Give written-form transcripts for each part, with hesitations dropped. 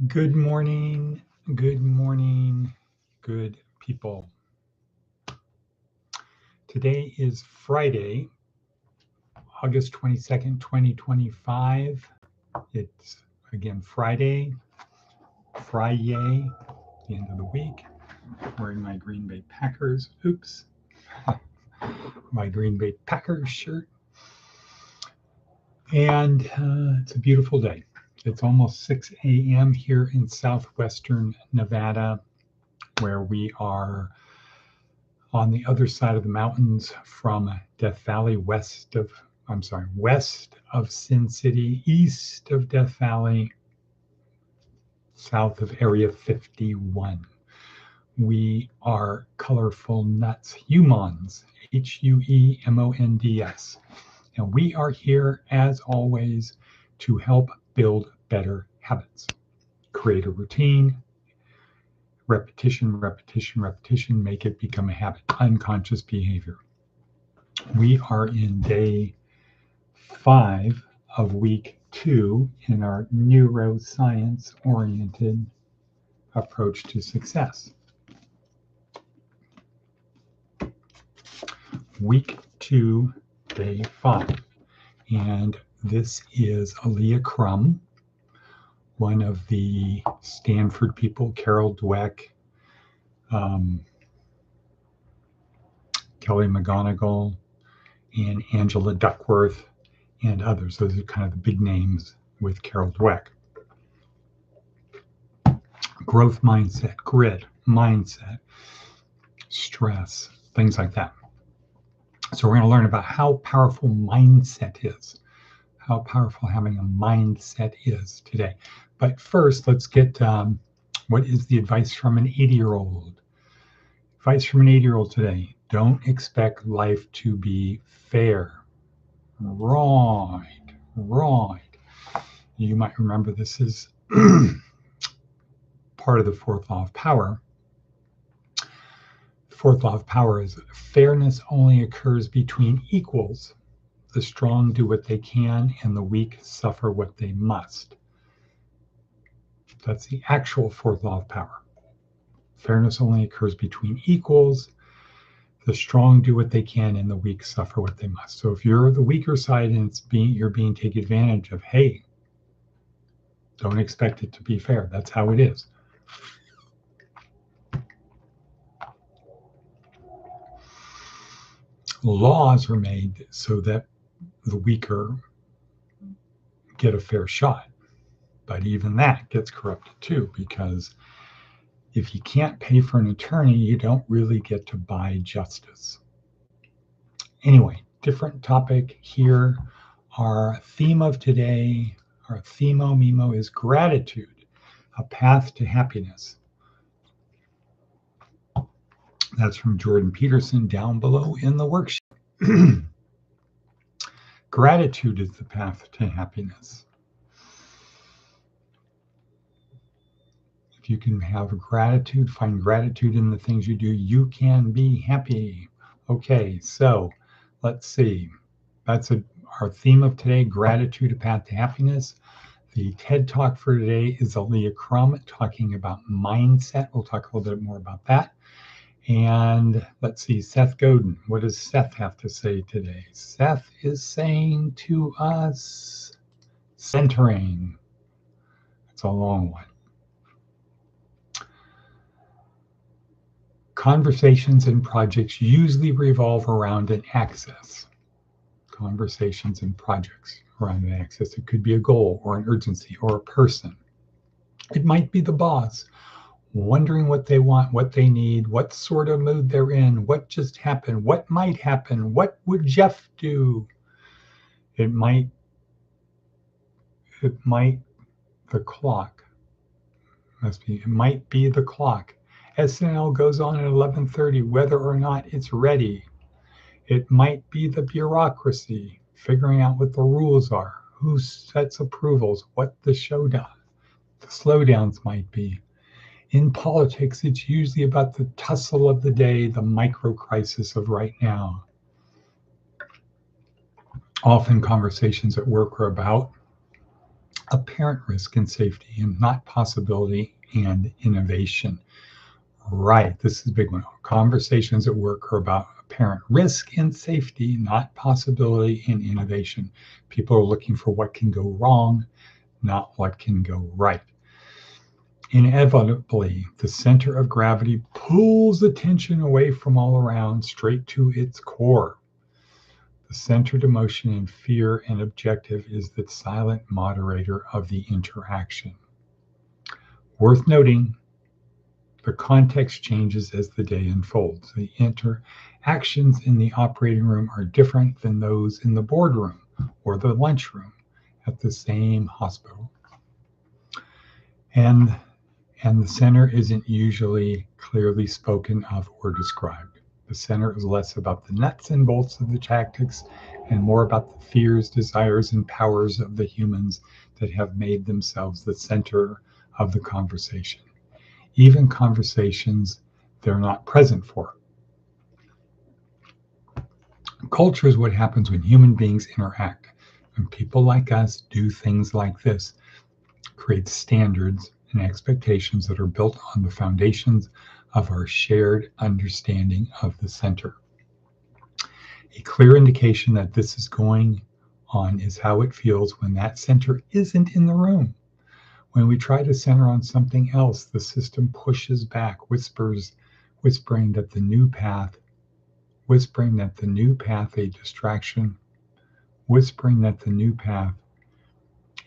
Good morning, good people. Today is Friday, August 22nd, 2025. It's again Friday, the end of the week. Wearing my Green Bay Packers, my Green Bay Packers shirt. And it's a beautiful day. It's almost 6 a.m. here in southwestern Nevada, where we are on the other side of the mountains from Death Valley, west of Sin City, east of Death Valley, south of Area 51. We are colorful nuts, humans, Huemonds. And we are here, as always, to help build better habits. Create a routine, repetition, make it become a habit, unconscious behavior. We are in day 5 of week 2 in our neuroscience-oriented approach to success. Week 2, day 5. And this is Aaliyah Crum, one of the Stanford people, Carol Dweck, Kelly McGonigal, and Angela Duckworth, and others. Those are kind of the big names with Carol Dweck. Growth mindset, grit, mindset, stress, things like that. So we're going to learn about how powerful mindset is, how powerful having a mindset is today. But first, let's get what is the advice from an 80-year-old? Advice from an 80-year-old today. Don't expect life to be fair. Right. You might remember this is part of the fourth law of power. The fourth law of power is fairness only occurs between equals. The strong do what they can and the weak suffer what they must. That's the actual fourth law of power. Fairness only occurs between equals. The strong do what they can and the weak suffer what they must. So if you're the weaker side and you're being taken advantage of, hey, don't expect it to be fair. That's how it is. Laws are made so that the weaker get a fair shot. But even that gets corrupted too, because if you can't pay for an attorney, you don't really get to buy justice. Anyway, different topic here. Our theme of today, our themo is gratitude, a path to happiness. That's from Jordan Peterson down below in the worksheet. Gratitude is the path to happiness. If you can have gratitude, find gratitude in the things you do, you can be happy. Okay, so let's see. That's our theme of today, gratitude, a path to happiness. The TED Talk for today is Aaliyah Crum talking about mindset. We'll talk a little bit more about that. And let's see, Seth Godin. What does Seth have to say today? Seth is saying to us, centering. It's a long one. Conversations and projects usually revolve around an axis. Conversations and projects around an axis. It could be a goal or an urgency or a person. It might be the boss, wondering what they want, what they need, what sort of mood they're in, what just happened, what might happen, what would Jeff do? It might the clock. It might be the clock. SNL goes on at 11:30, whether or not it's ready. It might be the bureaucracy, figuring out what the rules are, who sets approvals, what the show does. The slowdowns might be. In politics, it's usually about the tussle of the day, the micro crisis of right now. Often conversations at work are about apparent risk and safety, and not possibility and innovation. Right, this is a big one. Conversations at work are about apparent risk and safety, not possibility and innovation. People are looking for what can go wrong, not what can go right. Inevitably, the center of gravity pulls attention away from all around straight to its core. The centered emotion in fear and objective is the silent moderator of the interaction. Worth noting, the context changes as the day unfolds. The interactions in the operating room are different than those in the boardroom or the lunchroom at the same hospital. And the center isn't usually clearly spoken of or described. The center is less about the nuts and bolts of the tactics and more about the fears, desires, and powers of the humans that have made themselves the center of the conversation, even conversations they're not present for. Culture is what happens when human beings interact. When people like us do things like this, create standards and expectations that are built on the foundations of our shared understanding of the center. A clear indication that this is going on is how it feels when that center isn't in the room. When we try to center on something else, the system pushes back, whispering that the new path, a distraction, whispering that the new path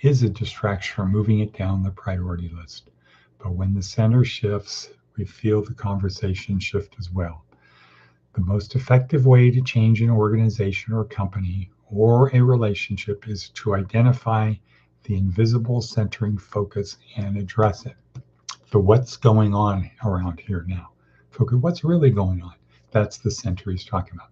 is a distraction or moving it down the priority list. But when the center shifts, we feel the conversation shift as well. The most effective way to change an organization or company or a relationship is to identify the invisible centering focus and address it. So what's going on around here now? Focus, what's really going on? That's the center he's talking about.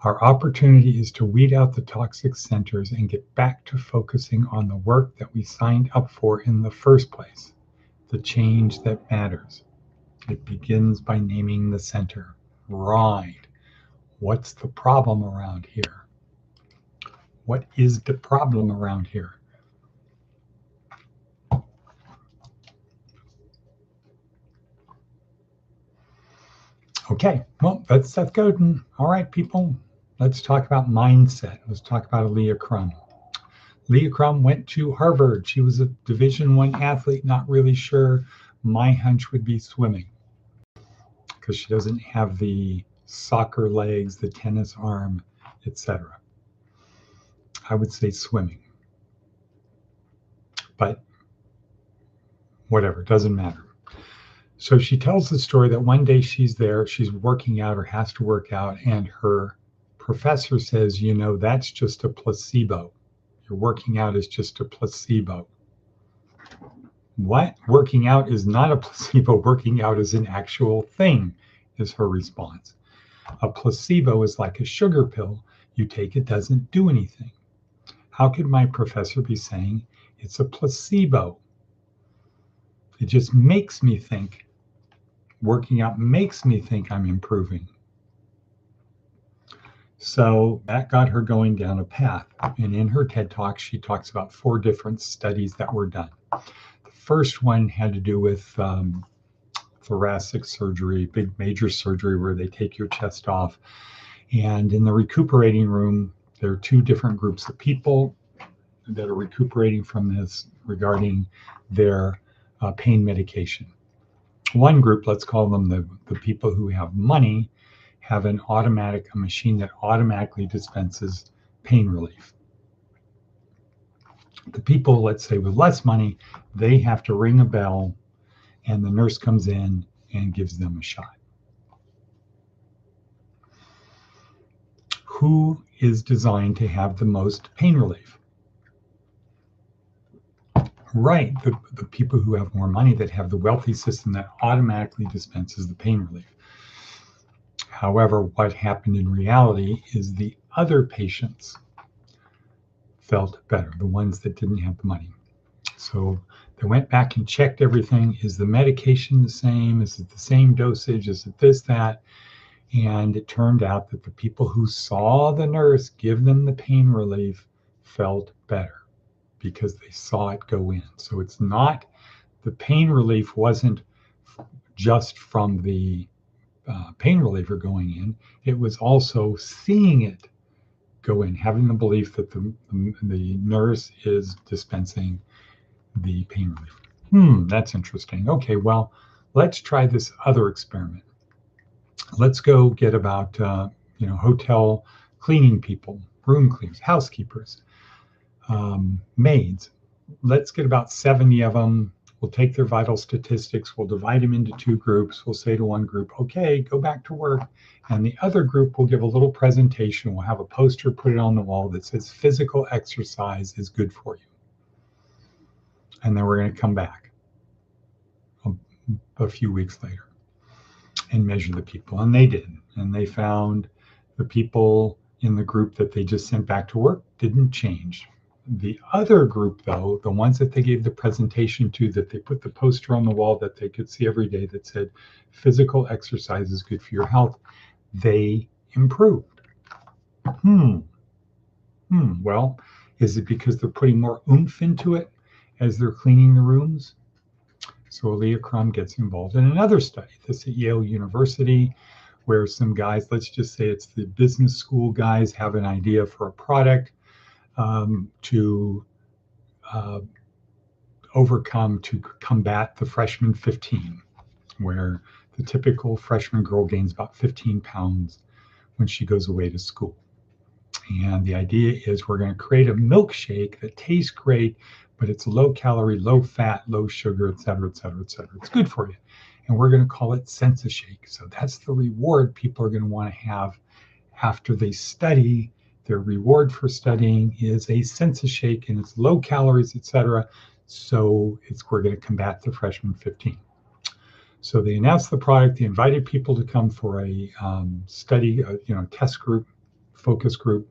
Our opportunity is to weed out the toxic centers and get back to focusing on the work that we signed up for in the first place, the change that matters. It begins by naming the center. Right. What's the problem around here? What is the problem around here? Okay, well, that's Seth Godin. All right, people, let's talk about mindset. Let's talk about Leah Crum. Leah Crum went to Harvard. She was a Division I athlete, not really sure. My hunch would be swimming because she doesn't have the soccer legs, the tennis arm, etc. I would say swimming. But whatever, doesn't matter. So she tells the story that one day she's there, she's working out or has to work out, and her professor says, you know, that's just a placebo. Your working out is just a placebo. What? Working out is not a placebo. Working out is an actual thing, is her response. A placebo is like a sugar pill. You take it, doesn't do anything. How could my professor be saying it's a placebo? It just makes me think. Working out makes me think I'm improving. So that got her going down a path. And in her TED Talk, she talks about 4 different studies that were done. The first one had to do with thoracic surgery, big major surgery where they take your chest off. And in the recuperating room, there are 2 different groups of people that are recuperating from this regarding their pain medication. One group, let's call them the people who have money, have a machine that automatically dispenses pain relief. The people, let's say with less money, they have to ring a bell and the nurse comes in and gives them a shot. Who is designed to have the most pain relief? Right, the people who have more money, that have the wealthy system that automatically dispenses the pain relief. However, what happened in reality is the other patients felt better, the ones that didn't have the money. So they went back and checked everything. Is the medication the same? Is it the same dosage? Is it this, that? And it turned out that the people who saw the nurse give them the pain relief felt better because they saw it go in. So it's not, the pain relief wasn't just from the pain reliever going in, it was also seeing it go in, having the belief that the nurse is dispensing the pain relief. That's interesting. Okay, well, let's try this other experiment. Let's go get about hotel cleaning people, room cleaners, housekeepers, maids. Let's get about 70 of them. We'll take their vital statistics. We'll divide them into two groups. We'll say to one group, okay, go back to work. And the other group will give a little presentation. We'll have a poster, put it on the wall that says physical exercise is good for you. And then we're going to come back a few weeks later and measure the people. And they did. And they found the people in the group that they just sent back to work didn't change. The other group, though, the ones that they gave the presentation to, that they put the poster on the wall that they could see every day that said physical exercise is good for your health, they improved. Well, is it because they're putting more oomph into it as they're cleaning the rooms? So Leah Crum gets involved in another study. This at Yale University, where some guys, let's just say it's the business school guys, have an idea for a product to combat the freshman 15, where the typical freshman girl gains about 15 pounds when she goes away to school. And the idea is we're going to create a milkshake that tastes great, but it's low calorie, low fat, low sugar, et cetera, et cetera, et cetera. It's good for you. And we're going to call it Sense-A-Shake. So that's the reward people are going to want to have after they study. Their reward for studying is a Sense-A-Shake, and it's low calories, et cetera. So we're going to combat the freshman 15. So they announced the product. They invited people to come for a study, test group, focus group.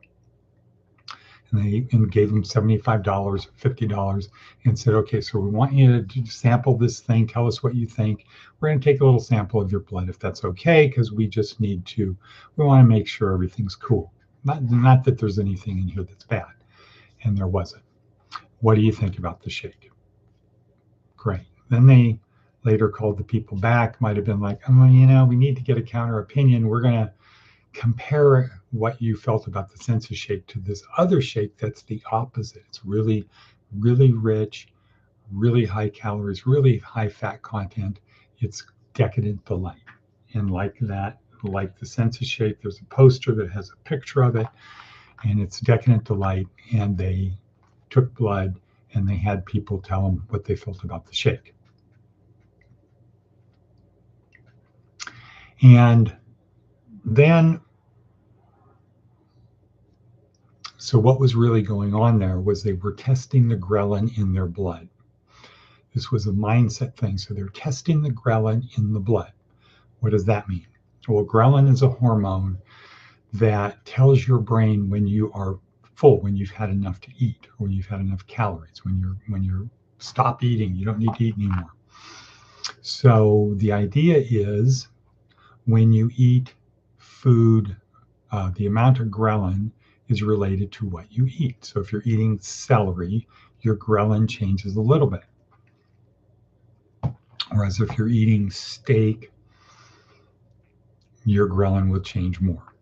And they gave them $75, $50, and said, okay, so we want you to sample this thing. Tell us what you think. We're going to take a little sample of your blood if that's okay, because we want to make sure everything's cool. Not that there's anything in here that's bad. And there wasn't. What do you think about the shake? Great. Then they later called the people back, might have been like, we need to get a counter opinion. We're going to compare what you felt about the Sense-A-Shake to this other shake that's the opposite. It's really, really rich, really high calories, really high fat content. It's Decadent Delight. And like that, like the Sense-A-Shake, there's a poster that has a picture of it, and it's Decadent Delight. And they took blood and they had people tell them what they felt about the shake. And then, so what was really going on there was they were testing the ghrelin in their blood. This was a mindset thing. So they're testing the ghrelin in the blood. What does that mean? Well, ghrelin is a hormone that tells your brain when you are full, when you've had enough to eat, or when you've had enough calories, when you're stop eating, you don't need to eat anymore. So the idea is when you eat food, the amount of ghrelin is related to what you eat. So if you're eating celery, your ghrelin changes a little bit. Whereas if you're eating steak, your ghrelin will change more.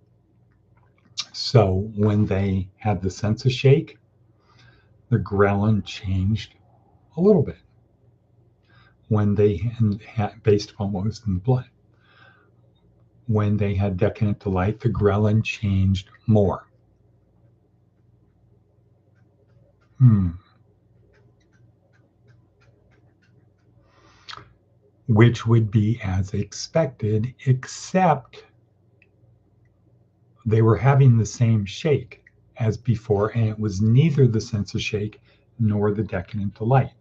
So when they had the Sense-A-Shake, the ghrelin changed a little bit when they had, based upon what was in the blood. When they had Decadent Delight, the ghrelin changed more. Which would be as expected, except they were having the same shake as before, and it was neither the Sense-A-Shake nor the Decadent Delight.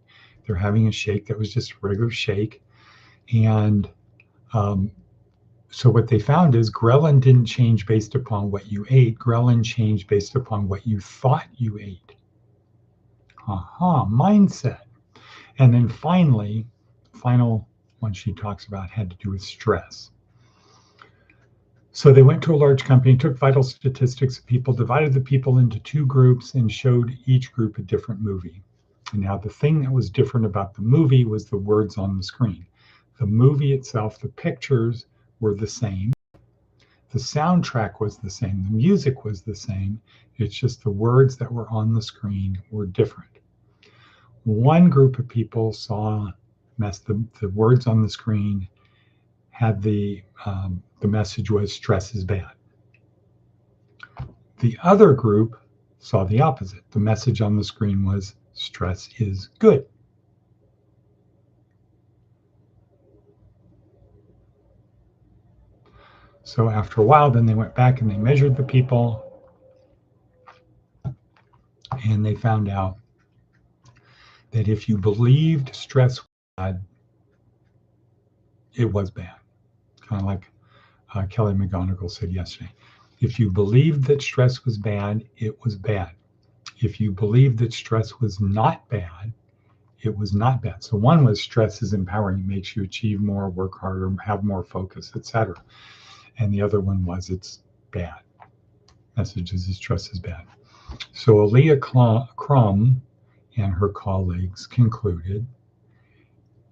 They're having a shake that was just a regular shake. And so what they found is ghrelin didn't change based upon what you ate. Ghrelin changed based upon what you thought you ate. Mindset. And then finally, the final one she talks about had to do with stress. So they went to a large company, took vital statistics of people, divided the people into two groups, and showed each group a different movie. And now the thing that was different about the movie was the words on the screen. The movie itself, the pictures were the same. The soundtrack was the same. The music was the same. It's just the words that were on the screen were different. One group of people saw the words on the screen had the message was stress is bad. The other group saw the opposite. The message on the screen was stress is good. So after a while, then they went back and they measured the people, and they found out that if you believed stress was bad, it was bad. Kind of like Kelly McGonigal said yesterday. If you believed that stress was bad, it was bad. If you believed that stress was not bad, it was not bad. So one was stress is empowering, it makes you achieve more, work harder, have more focus, etc. And the other one was it's bad. Messages is stress is bad. So Aaliyah Crum and her colleagues concluded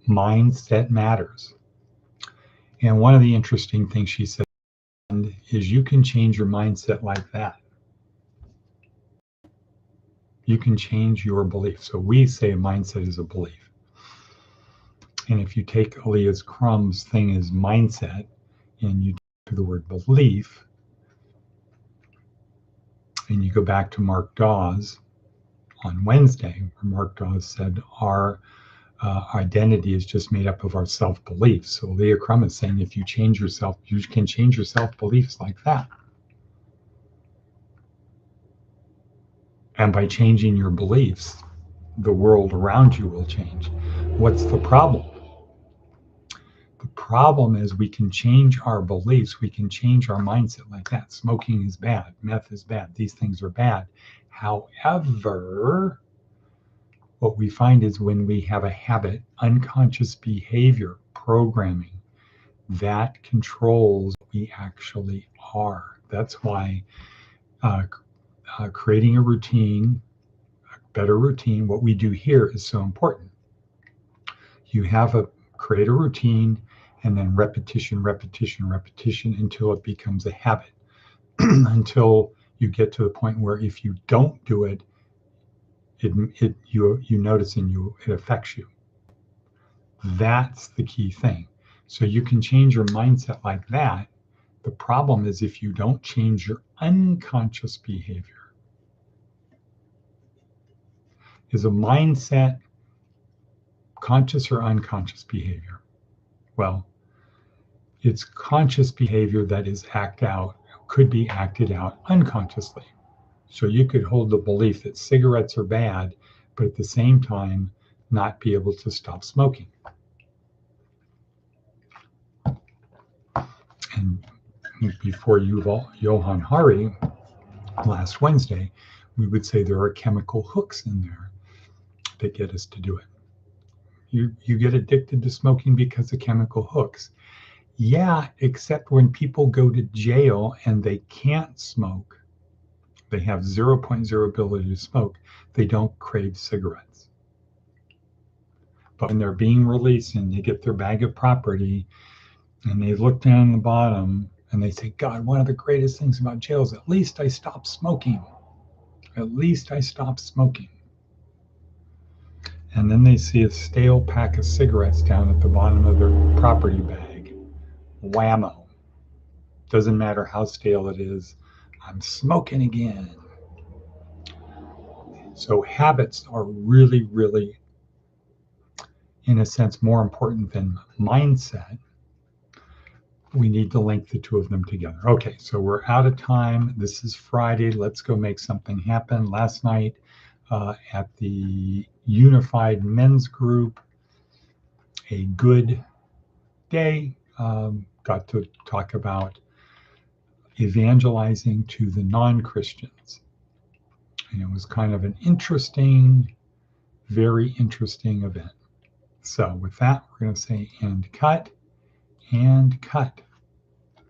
mindset matters. And one of the interesting things she said is you can change your mindset like that. You can change your belief. So we say a mindset is a belief. And if you take Aaliyah Crum's thing as mindset and you take the word belief and you go back to Mark Dawes on Wednesday, where Mark Dawes said our identity is just made up of our self-beliefs. So Aaliyah Crum is saying if you change yourself, you can change your self-beliefs like that. And by changing your beliefs, the world around you will change. What's the problem? The problem is we can change our beliefs. We can change our mindset like that. Smoking is bad. Meth is bad. These things are bad. However, what we find is when we have a habit, unconscious behavior, programming, that controls what we actually are. That's why creating a routine, a better routine, what we do here is so important. You create a routine and then repetition until it becomes a habit, until you get to the point where if you don't do it, you notice and it affects you. That's the key thing. So you can change your mindset like that. The problem is if you don't change your unconscious behavior. Is a mindset conscious or unconscious behavior? Well, it's conscious behavior that is could be acted out unconsciously. So you could hold the belief that cigarettes are bad, but at the same time, not be able to stop smoking. And before Johann Hari, last Wednesday, we would say there are chemical hooks in there that get us to do it. You get addicted to smoking because of chemical hooks. Yeah, except when people go to jail and they can't smoke, they have 0.0 ability to smoke, they don't crave cigarettes. But when they're being released and they get their bag of property and they look down the bottom and they say, God, one of the greatest things about jail is at least I stopped smoking. At least I stopped smoking. And then they see a stale pack of cigarettes down at the bottom of their property bag. Whammo. Doesn't matter how stale it is, I'm smoking again. So habits are really, really, in a sense, more important than mindset. We need to link the two of them together. Okay, so we're out of time. This is Friday. Let's go make something happen. Last night at the Unified Men's Group, a good day. Got to talk about evangelizing to the non-Christians. And it was kind of an interesting, very interesting event. So with that, we're going to say and cut.